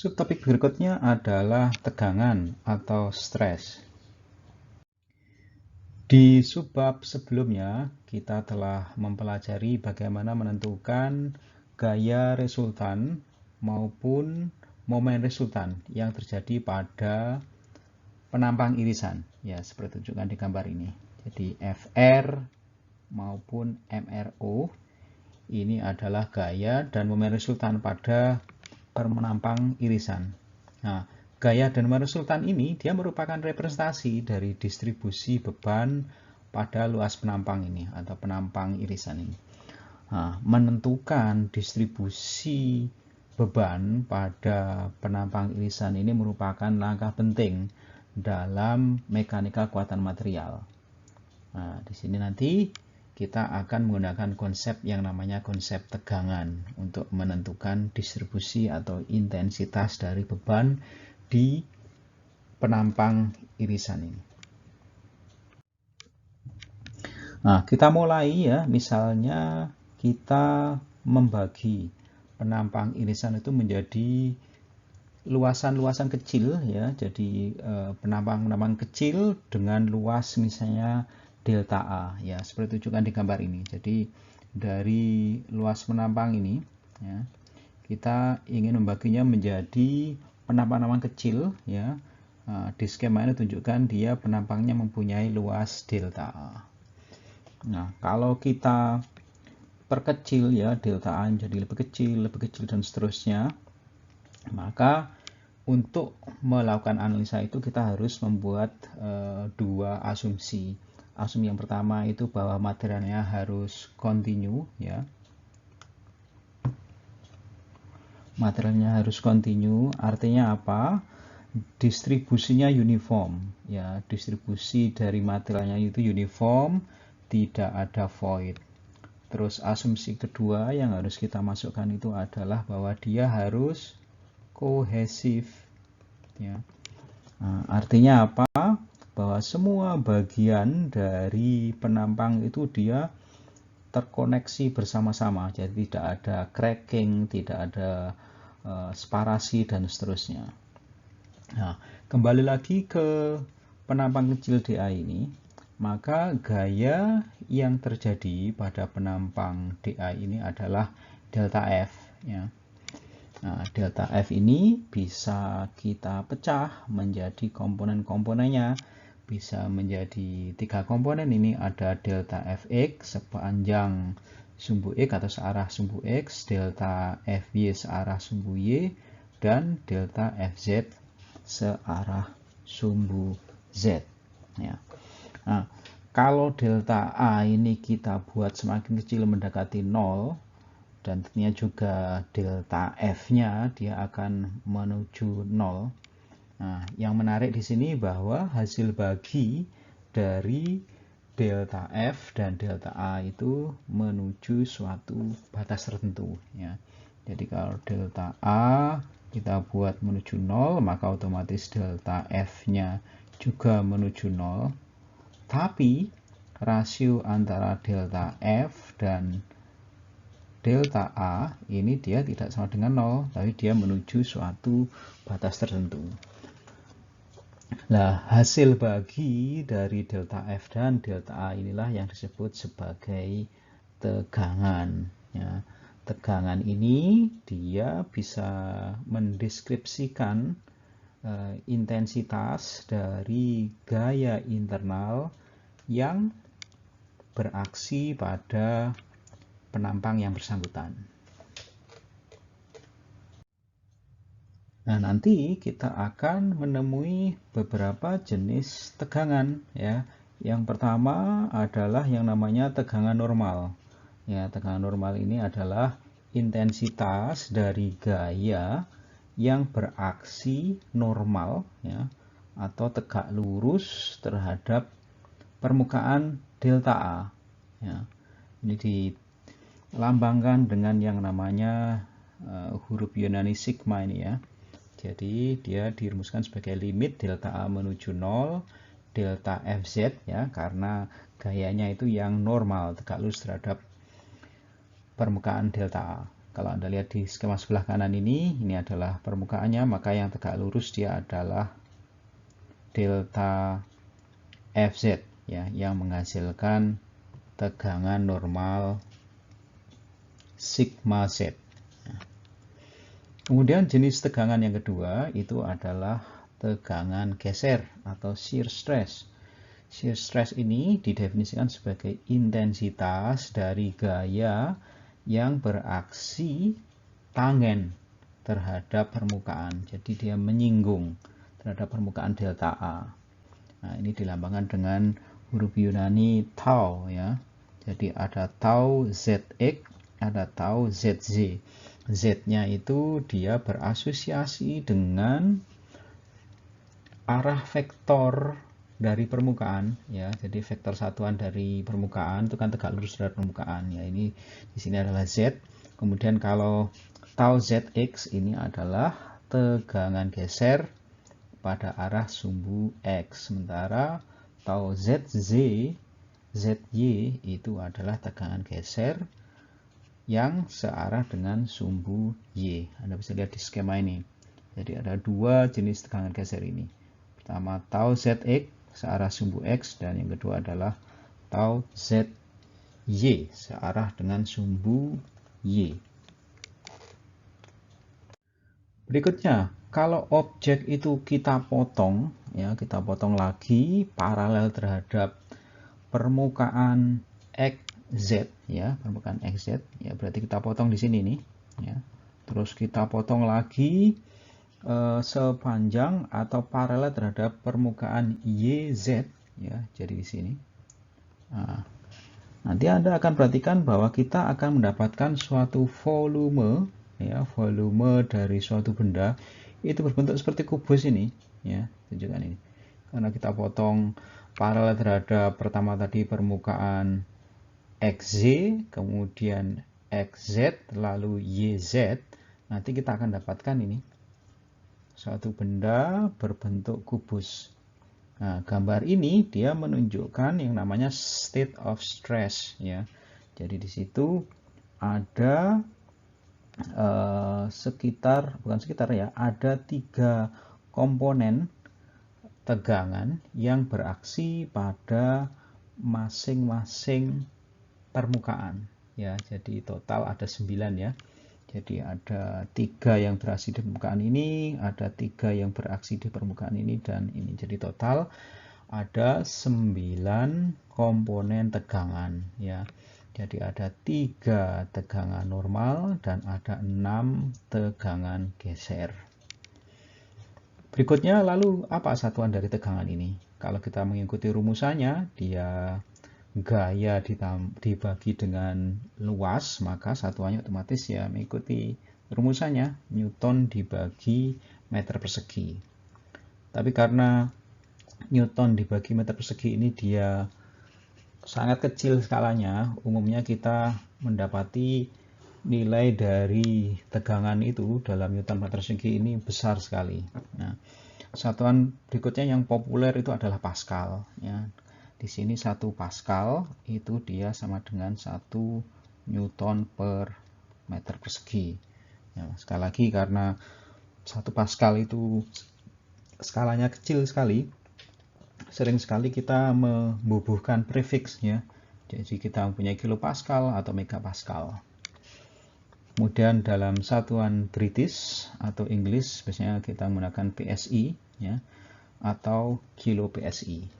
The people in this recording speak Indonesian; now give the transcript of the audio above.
Subtopik berikutnya adalah tegangan atau stres. Di subbab sebelumnya, kita telah mempelajari bagaimana menentukan gaya resultan maupun momen resultan yang terjadi pada penampang irisan. Ya, seperti tunjukkan di gambar ini. Jadi FR maupun MRO ini adalah gaya dan momen resultan pada penampang irisan. Nah, gaya dan momen resultan ini dia merupakan representasi dari distribusi beban pada luas penampang ini atau penampang irisan ini. Nah, menentukan distribusi beban pada penampang irisan ini merupakan langkah penting dalam mekanika kekuatan material. Nah, di sini nanti kita akan menggunakan konsep yang namanya konsep tegangan untuk menentukan distribusi atau intensitas dari beban di penampang irisan ini. Nah, kita mulai ya, misalnya kita membagi penampang irisan itu menjadi luasan-luasan kecil ya, jadi penampang-penampang kecil dengan luas misalnya delta A ya, seperti tunjukkan di gambar ini. Jadi dari luas penampang ini ya, kita ingin membaginya menjadi penampang-penampang kecil ya. Di skema ini tunjukkan dia penampangnya mempunyai luas delta A. Nah, kalau kita perkecil ya, delta A jadi lebih kecil dan seterusnya, maka untuk melakukan analisa itu kita harus membuat dua asumsi. Asumsi yang pertama itu bahwa materialnya harus kontinu ya. Materialnya harus kontinu, artinya apa? Distribusinya uniform ya, distribusi dari materialnya itu uniform, tidak ada void. Terus asumsi kedua yang harus kita masukkan itu adalah bahwa dia harus kohesif ya. Nah, artinya apa? Bahwa semua bagian dari penampang itu dia terkoneksi bersama-sama, jadi tidak ada cracking, tidak ada sparasi dan seterusnya. Nah, kembali lagi ke penampang kecil DA ini, maka gaya yang terjadi pada penampang DA ini adalah delta F ya. Nah, delta F ini bisa kita pecah menjadi komponen-komponennya. Bisa menjadi 3 komponen, ini ada delta Fx sepanjang sumbu X atau searah sumbu X, delta Fy searah sumbu Y, dan delta Fz searah sumbu Z. Ya. Nah, kalau delta A ini kita buat semakin kecil mendekati 0, dan tentunya juga delta F-nya dia akan menuju 0. Nah, yang menarik di sini bahwa hasil bagi dari delta F dan delta A itu menuju suatu batas tertentu ya. Jadi kalau delta A kita buat menuju 0, maka otomatis delta F-nya juga menuju 0. Tapi rasio antara delta F dan delta A ini dia tidak sama dengan 0, tapi dia menuju suatu batas tertentu. Nah, hasil bagi dari delta F dan delta A inilah yang disebut sebagai tegangan. Ya. Tegangan ini dia bisa mendeskripsikan intensitas dari gaya internal yang beraksi pada penampang yang bersangkutan. Nah, nanti kita akan menemui beberapa jenis tegangan ya. Yang pertama adalah yang namanya tegangan normal. Ya, tegangan normal ini adalah intensitas dari gaya yang beraksi normal ya atau tegak lurus terhadap permukaan delta A ya. Ini dilambangkan dengan yang namanya huruf Yunani sigma ini ya. Jadi dia dirumuskan sebagai limit delta A menuju 0, delta Fz ya, karena gayanya itu yang normal, tegak lurus terhadap permukaan delta A. Kalau Anda lihat di skema sebelah kanan ini adalah permukaannya, maka yang tegak lurus dia adalah delta Fz, ya, yang menghasilkan tegangan normal sigma Z. Kemudian jenis tegangan yang kedua itu adalah tegangan geser atau shear stress. Shear stress ini didefinisikan sebagai intensitas dari gaya yang beraksi tangen terhadap permukaan. Jadi dia menyinggung terhadap permukaan delta A. Nah, ini dilambangkan dengan huruf Yunani tau, ya. Jadi ada tau Zx, ada tau Zz. Z-nya itu dia berasosiasi dengan arah vektor dari permukaan, ya. Jadi vektor satuan dari permukaan itu kan tegak lurus dari permukaan, ya. Ini di sini adalah Z. Kemudian kalau tau Zx ini adalah tegangan geser pada arah sumbu X, sementara tau Zz, Zy itu adalah tegangan geser yang searah dengan sumbu Y. Anda bisa lihat di skema ini. Jadi ada dua jenis tegangan geser ini. Pertama tau Zx searah sumbu X, dan yang kedua adalah tau Zy searah dengan sumbu Y. Berikutnya, kalau objek itu kita potong, ya, kita potong lagi paralel terhadap permukaan XZ, ya, permukaan XZ, ya, berarti kita potong di sini nih, ya. Terus kita potong lagi sepanjang atau paralel terhadap permukaan YZ, ya, jadi di sini. Nah, nanti Anda akan perhatikan bahwa kita akan mendapatkan suatu volume, ya, volume dari suatu benda itu berbentuk seperti kubus ini, ya, tunjukkan ini. Karena kita potong paralel terhadap pertama tadi permukaan XZ, kemudian XZ, lalu YZ, nanti kita akan dapatkan ini suatu benda berbentuk kubus. Nah, gambar ini dia menunjukkan yang namanya state of stress, ya. Jadi di situ ada ada 3 komponen tegangan yang beraksi pada masing-masing permukaan, ya. Jadi total ada 9, ya. Jadi ada 3 yang beraksi di permukaan ini, ada 3 yang beraksi di permukaan ini, dan ini. Jadi total ada 9 komponen tegangan, ya. Jadi ada 3 tegangan normal dan ada 6 tegangan geser. Berikutnya, lalu apa satuan dari tegangan ini? Kalau kita mengikuti rumusannya, dia gaya dibagi dengan luas, maka satuannya otomatis ya mengikuti rumusannya, Newton dibagi meter persegi. Tapi karena Newton dibagi meter persegi ini dia sangat kecil skalanya, umumnya kita mendapati nilai dari tegangan itu dalam Newton meter persegi ini besar sekali. Nah, satuan berikutnya yang populer itu adalah Pascal, ya. Di sini 1 Pascal itu dia sama dengan 1 Newton per meter persegi. Ya, sekali lagi karena 1 Pascal itu skalanya kecil sekali, sering sekali kita membubuhkan prefiks, ya. Jadi kita mempunyai kilopascal atau megapascal. Kemudian dalam satuan British atau Inggris biasanya kita menggunakan PSI, ya, atau kilo PSI.